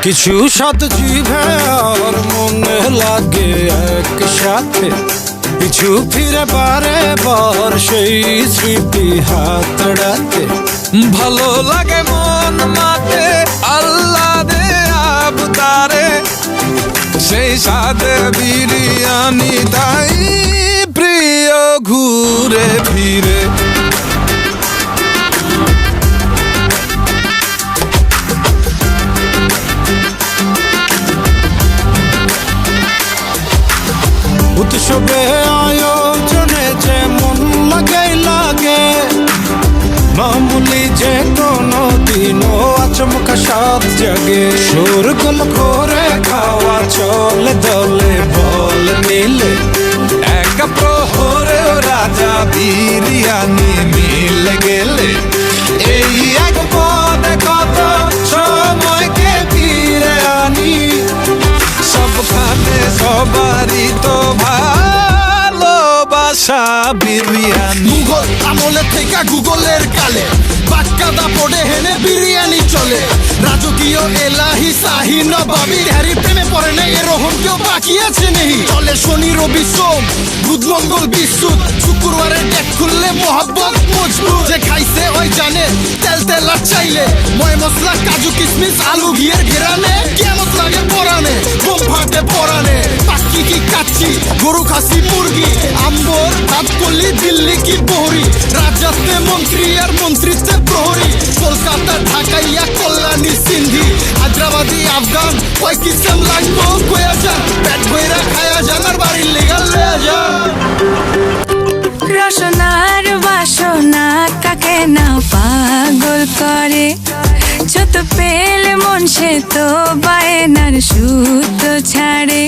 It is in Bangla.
কিছু সাত জিভে আর মনে লাগে একসাথে, পিছু ফিরে বারে বার সেই স্মৃতি হাতড়াতে। ভালো লাগে মন মাতে আল্লাহ দে আবতারে, সেই সাথে বিরিয়ানি তাই প্রিয় ঘুরে ফিরে। উৎসবে আয়োজনে যে মন লাগে, মামুলি যে কোনো দিনও আচমকা সাত জাগে। শোরগোল করে খাওয়া চলে দলে বল নিলে, এক প্রহরে রাজা বিরিয়ানি মিলে গেলে। এই এক পদে কত সময়কে ফিরে আনি, সবখানে সবারই তো ভালোবাসা বিরিয়ানি। মুঘল আমলে থেকে গুগলের কালে বাক্কাদা পড়ে হেনে বিরিয়ানি চলে। রাজকীয় এলাহি শাহী নবাবী হ্যারি প্রেমে পড়ে না এরকম কেউ বাকি আছে নেই। চলে শনি রবি সোম বুধ মঙ্গল বিশুদ, শুক্রবারের ডেট খুললে মোহাব্বত মজবুত। যে খাইছে ওই জানে তেল তেল আর চাইলে, ময় মশলা কাজু কিশমিশ আলু ঘিয়ের ঘেরানে। কেমন লাগে পরানে বোম ফাটে পরানে, পাখি কি কাচ্ছি গরু খাসি মুরগি, আম্বর ভাত করলি দিল্লি কি বহরি। রাজত্বে মন্ত্রী আর মন্ত্রিত্বে প্রহরী, কলকাতা ঢাকাইয়া কল্যাণী সিন্ধি, হায়দ্রাবাদি আফগান ওই কিসেম লাগবো কয়া যান। পেট ভইরা খায়া যান আর বাড়ির লেগাল লয়া যান। রসনার বাসনা কাকে না পাগল করে, যত পেলে মন সে তো বায়নার সুতো ছাড়ে।